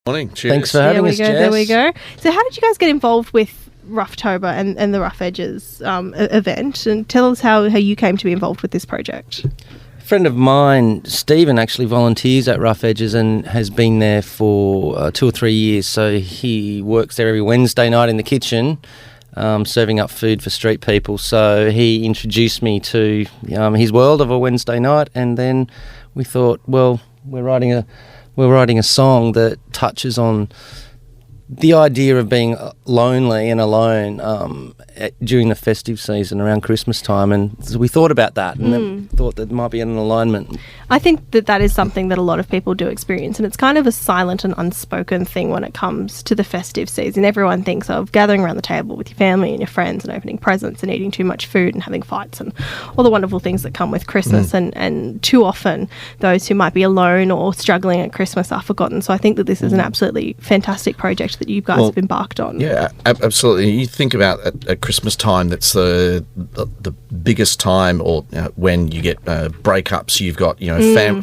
Morning. Cheers. Thanks for having us, Jess. There we go. So how did you guys get involved with Roughtober and the Rough Edges event? And tell us how you came to be involved with this project. A friend of mine, Stephen, actually volunteers at Rough Edges and has been there for 2 or 3 years. So he works there every Wednesday night in the kitchen, serving up food for street people. So he introduced me to his world of a Wednesday night, and then we thought, well, we're writing a song that touches on the idea of being lonely and alone during the festive season around Christmas time, and so we thought about that and then thought that there might be an alignment. I think that is something that a lot of people do experience, and it's kind of a silent and unspoken thing when it comes to the festive season. Everyone thinks of gathering around the table with your family and your friends and opening presents and eating too much food and having fights and all the wonderful things that come with Christmas, and too often those who might be alone or struggling at Christmas are forgotten. So I think that this is an absolutely fantastic project that you guys have embarked on. Yeah, absolutely. You think about at Christmas time, that's the biggest time, or when you get breakups. You've got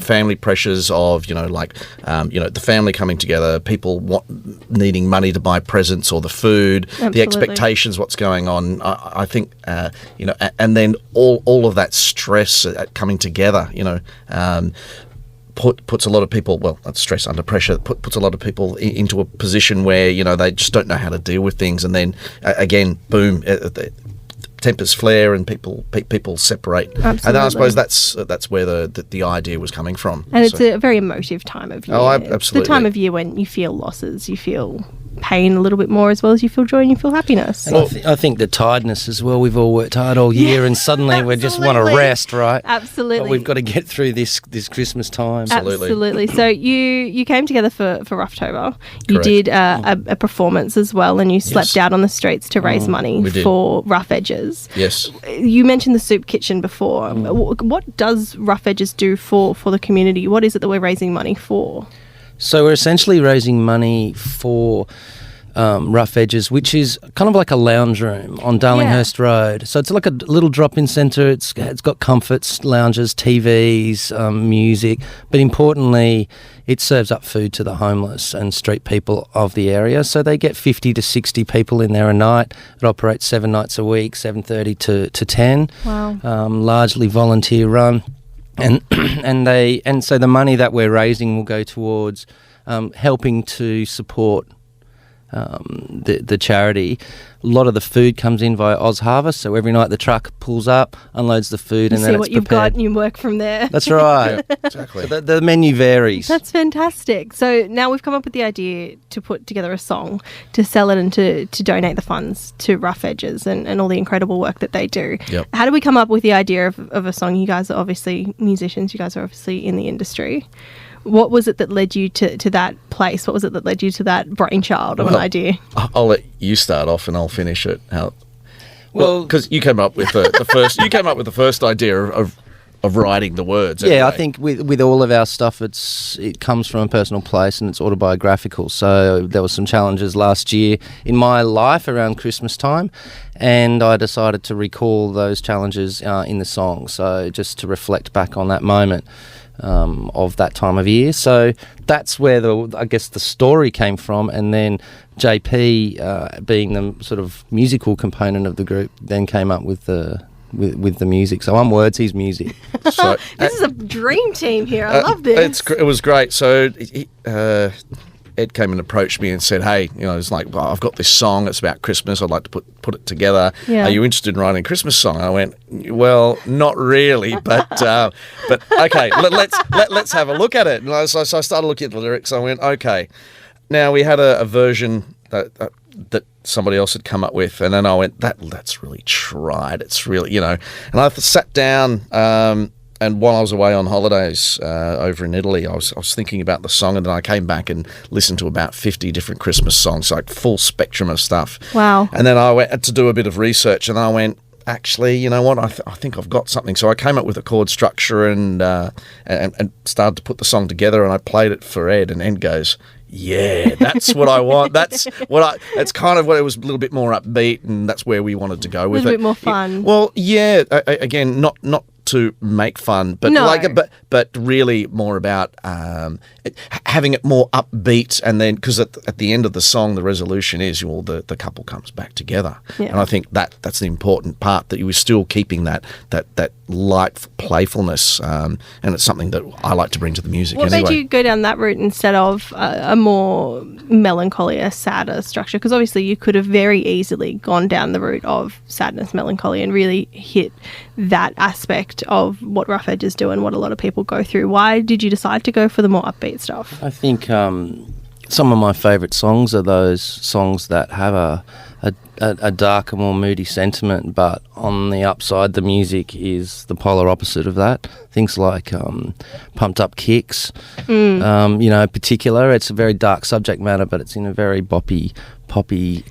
family pressures of the family coming together, people needing money to buy presents or the food, Absolutely. The expectations, what's going on. I think and then all of that stress coming together. Puts a lot of people, stress under pressure, puts a lot of people into a position where, they just don't know how to deal with things. And then, again, boom, the tempers flare and people separate. Absolutely. And I suppose that's where the idea was coming from. And it's a very emotive time of year. Oh, absolutely. It's the time of year when you feel losses, you feel pain a little bit more, as well as you feel joy and you feel happiness. And I think the tiredness as well. We've all worked hard all year, and suddenly we just want to rest, right? Absolutely. But we've got to get through this Christmas time. Absolutely. So you came together for Roughtober. You Correct. did a performance as well, and you slept out on the streets to raise money for Rough Edges. Yes. You mentioned the soup kitchen before. What does Rough Edges do for the community? What is it that we're raising money for? So we're essentially raising money for Rough Edges, which is kind of like a lounge room on Darlinghurst Road. So it's like a little drop-in centre. It's got comforts, lounges, TVs, music, but importantly, it serves up food to the homeless and street people of the area. So they get 50 to 60 people in there a night. It operates 7 nights a week, 7:30 to 10. Wow. Largely volunteer run. And so the money that we're raising will go towards helping to support the charity. A lot of the food comes in via Oz Harvest, so every night the truck pulls up, unloads the food, and then it's prepared. See what you've got and you work from there. That's right. Yeah, exactly. So the menu varies. That's fantastic. So now we've come up with the idea to put together a song, to sell it and to donate the funds to Rough Edges and all the incredible work that they do. Yep. How did we come up with the idea of a song? You guys are obviously musicians. You guys are obviously in the industry. What was it that led you to that place? What was it that led you to that brainchild of an idea? I'll let you start off and I'll finish it. Well, because you came up with the first. You came up with the first idea of writing the words. Yeah, anyway. I think with all of our stuff, it comes from a personal place and it's autobiographical. So there were some challenges last year in my life around Christmas time, and I decided to recall those challenges in the song. So just to reflect back on that moment. Of that time of year. So that's where the story came from, and then JP, being the sort of musical component of the group, then came up with the music. So I'm words, he's music. So, This is a dream team here. I love this. It was great. So Ed came and approached me and said, "Hey, it's like, well, I've got this song. It's about Christmas. I'd like to put it together. Yeah. Are you interested in writing a Christmas song?" I went, "Well, not really, but okay, let's have a look at it." And so I started looking at the lyrics. I went, "Okay." Now we had a version that somebody else had come up with, and then I went, "That's really tried. It's really, And I sat down. And while I was away on holidays over in Italy, I was thinking about the song, and then I came back and listened to about 50 different Christmas songs, like full spectrum of stuff. Wow. And then I went to do a bit of research, and I went, actually, you know what? I think I've got something. So I came up with a chord structure and started to put the song together, and I played it for Ed, and Ed goes, "Yeah, that's what I want. It's kind of what it was, a little bit more upbeat, and that's where we wanted to go with it. A little bit more fun. Well, yeah. Again, not to make fun, but No. but really more about having it more upbeat, and then because at the end of the song, the resolution is the couple comes back together, Yeah. and I think that's the important part, that you were still keeping that light playfulness, and it's something that I like to bring to the music. What anyway. made you go down that route instead of a more melancholy, a sadder structure? Because obviously you could have very easily gone down the route of sadness, melancholy, and really hit that aspect of what Rough Edges do and what a lot of people go through. Why did you decide to go for the more upbeat stuff? I think some of my favourite songs are those songs that have a darker, more moody sentiment, but on the upside, the music is the polar opposite of that. Things like Pumped Up Kicks, particular. It's a very dark subject matter, but it's in a very poppy,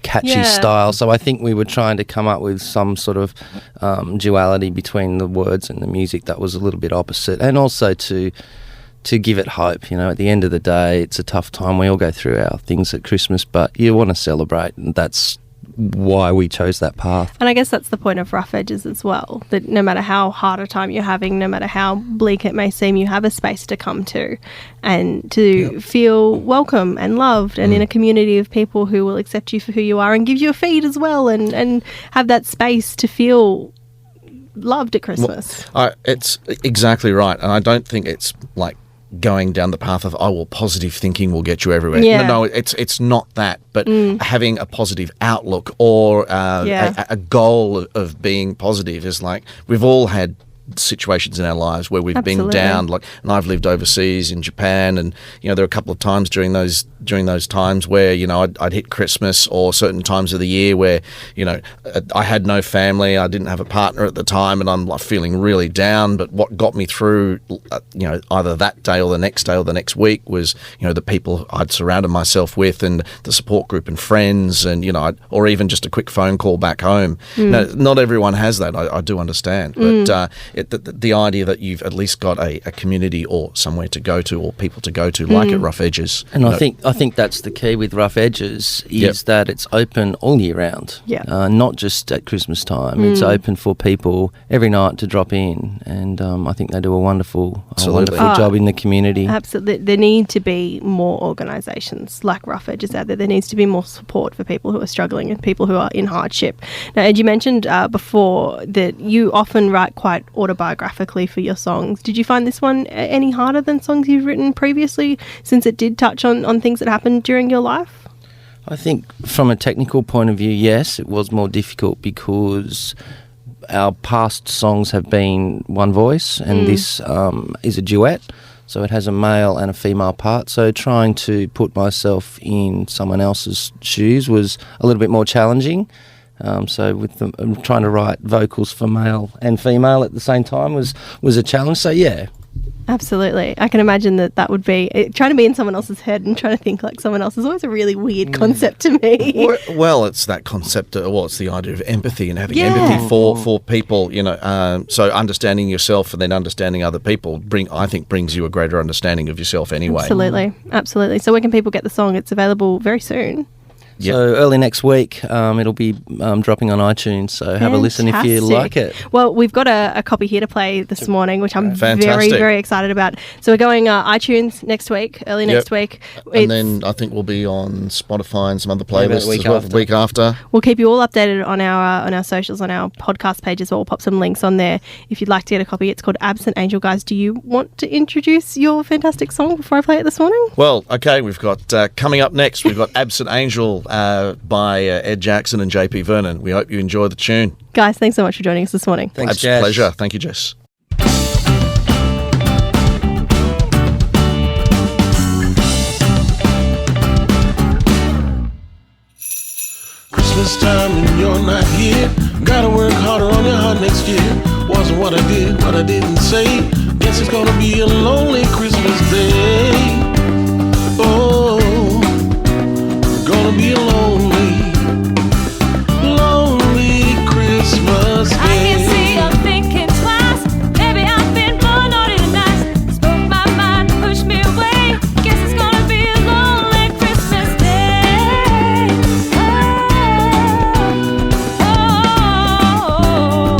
catchy style. So I think we were trying to come up with some sort of duality between the words and the music that was a little bit opposite, and also to give it hope. At the end of the day, it's a tough time. We all go through our things at Christmas, but you want to celebrate, and that's why we chose that path. And I guess that's the point of Rough Edges as well, that no matter how hard a time you're having, no matter how bleak it may seem, you have a space to come to and to feel welcome and loved, and in a community of people who will accept you for who you are and give you a feed as well, and have that space to feel loved at Christmas. Well, it's exactly right, and I don't think it's like going down the path of positive thinking will get you everywhere. Yeah. No, it's not that, but having a positive outlook or a goal of being positive is like, we've all had situations in our lives where we've been down, and I've lived overseas in Japan, and there were a couple of times during those times where I'd hit Christmas or certain times of the year where I had no family, I didn't have a partner at the time, and I'm like feeling really down. But what got me through either that day or the next day or the next week was the people I'd surrounded myself with, and the support group and friends, and or even just a quick phone call back home. Now, not everyone has that, I do understand, but the idea that you've at least got a community or somewhere to go to, or people to go to, like at Rough Edges. And I think that's the key with Rough Edges, is that it's open all year round, not just at Christmas time. It's open for people every night to drop in, and I think they do a wonderful job in the community. Absolutely. There need to be more organisations like Rough Edges out there. There needs to be more support for people who are struggling and people who are in hardship. Now, Ed, you mentioned before that you often write quite autobiographically for your songs. Did you find this one any harder than songs you've written previously, since it did touch on things that happened during your life? I think from a technical point of view, yes, it was more difficult because our past songs have been one voice, and this is a duet, so it has a male and a female part. So trying to put myself in someone else's shoes was a little bit more challenging. So with trying to write vocals for male and female at the same time was a challenge. So yeah. Absolutely. I can imagine that would be trying to be in someone else's head and trying to think like someone else is always a really weird concept to me. Well, it's that concept. It's the idea of empathy and having empathy for people. So understanding yourself and then understanding other people brings you a greater understanding of yourself anyway. Absolutely. So where can people get the song? It's available very soon. Yep. So early next week, it'll be dropping on iTunes, so have a listen if you like it. Well, we've got a copy here to play this morning, which I'm very, very excited about. So we're going iTunes next week, early next week. And then I think we'll be on Spotify and some other playlists the week after. We'll keep you all updated on our socials, on our podcast pages. We'll pop some links on there if you'd like to get a copy. It's called Absent Angel. Guys, do you want to introduce your fantastic song before I play it this morning? Well, okay, we've got coming up next, we've got Absent Angel by Ed Jackson and JP Vernon. We hope you enjoy the tune. Guys, thanks so much for joining us this morning. Thanks, Jess. Pleasure. Thank you, Jess. Christmas time and you're not here. Gotta work harder on your heart next year. Wasn't what I did, what I didn't say. Guess it's gonna be a lonely Christmas day. Oh, gonna be a lonely Christmas day. I can see you're thinking twice. Maybe I've been born naughty and nice. Spoke my mind, pushed me away. Guess it's gonna be a lonely Christmas day. Oh,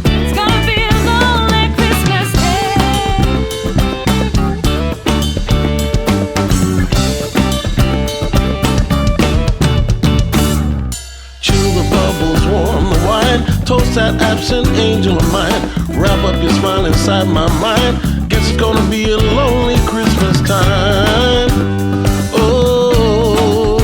it's gonna be a lonely Toast that absent angel of mine. Wrap up your smile inside my mind. Guess it's gonna be a lonely Christmas time. Oh,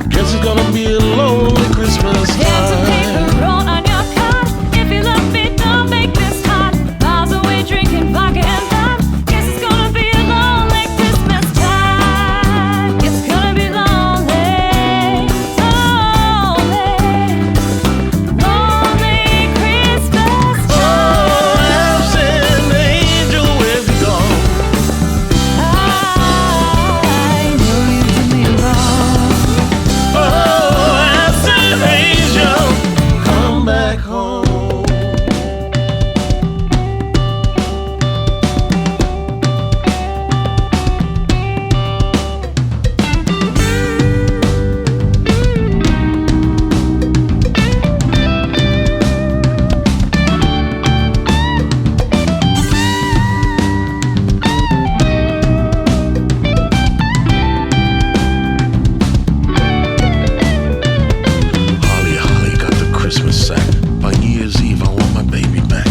guess it's gonna be a lonely Christmas Here's a time. paper roll on your card. If you love me, don't make this hard. Miles away drinking vodka and lime. Guess it's gonna be a lonely Christmas time. It's gonna be lonely, lonely, lonely Christmas Oh, time. absent angel, where'd you go? I know you did me wrong. Oh, absent angel, come back home. Holly, Holly got the Christmas sack. By New Year's Eve, I want my baby back.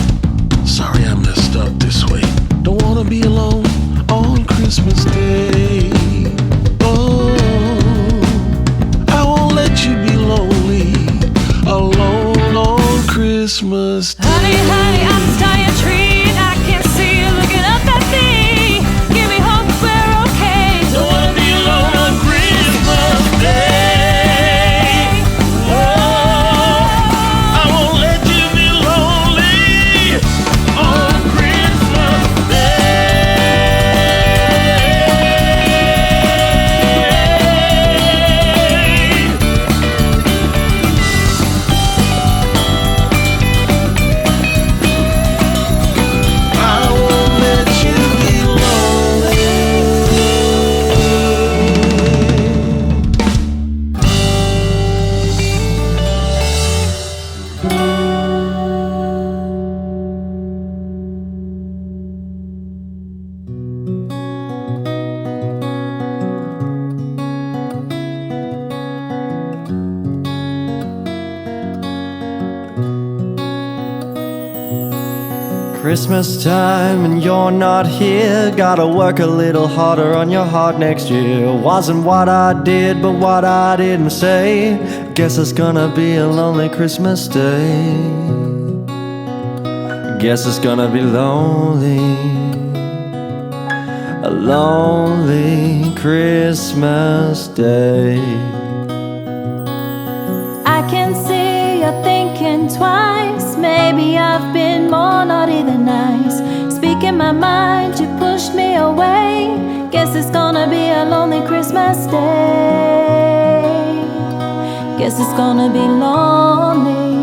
Sorry I messed up this way. Don't wanna be alone on Christmas Day. Oh, I won't let you be lonely alone on Christmas Day. Honey, honey, I'm the star you're treating. I can see you looking up at me. Give me hope we're okay. Don't wanna be alone on Christmas Day. Oh, I won't let you be lonely on Christmas Day. I won't let you be lonely. Christmas time and you're not here. Gotta work a little harder on your heart next year. Wasn't what I did, but what I didn't say. Guess it's gonna be a lonely Christmas day. Guess it's gonna be lonely. A lonely Christmas day. I can see you're thinking twice. Maybe I've been more naughty than nice. Speaking my mind, you pushed me away. Guess it's gonna be a lonely Christmas day. Guess it's gonna be lonely.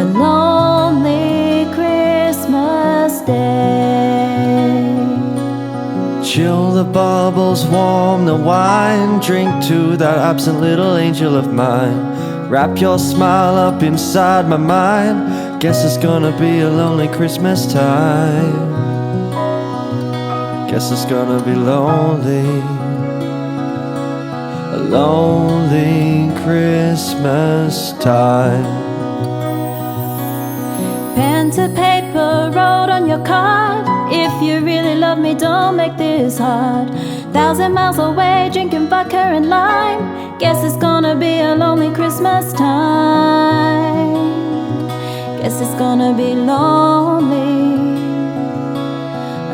A lonely Christmas day. Chill the bubbles, warm the wine. Drink to that absent little angel of mine. Wrap your smile up inside my mind. Guess it's gonna be a lonely Christmas time. Guess it's gonna be lonely. A lonely Christmas time. Pen to paper, wrote on your card. If you really love me, don't make this hard. 1,000 miles away, drinking vodka and lime. Guess it's gonna be a lonely Christmas time. Guess it's gonna be lonely.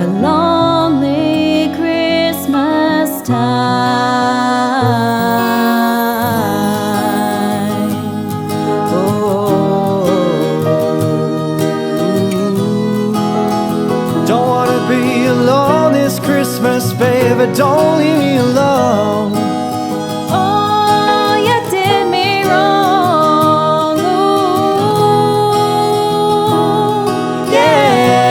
A lonely Christmas time. Oh. Don't wanna be alone this Christmas, baby. Don't leave me alone. Oh, you did me wrong. Ooh, yeah.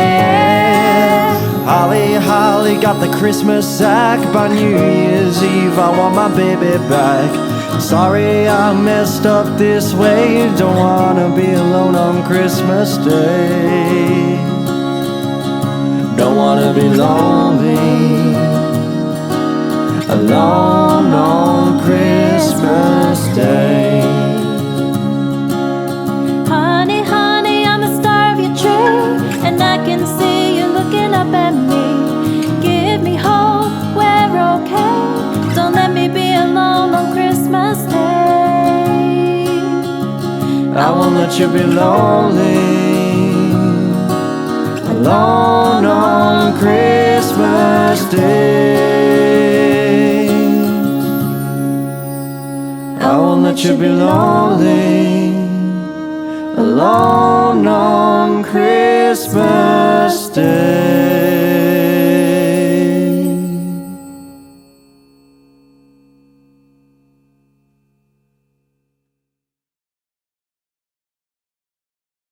Yeah. Holly, Holly got the Christmas sack. By New Year's Eve, I want my baby back. Sorry I messed up this way. Don't wanna be alone on Christmas Day. Don't wanna be lonely, alone on Christmas Day. Honey, honey, I'm the star of your tree, and I can see you looking up at me. Give me hope, we're okay. Don't let me be alone on Christmas Day. I won't let you be lonely, alone on Christmas Day. I won't let you be lonely, alone on Christmas Day.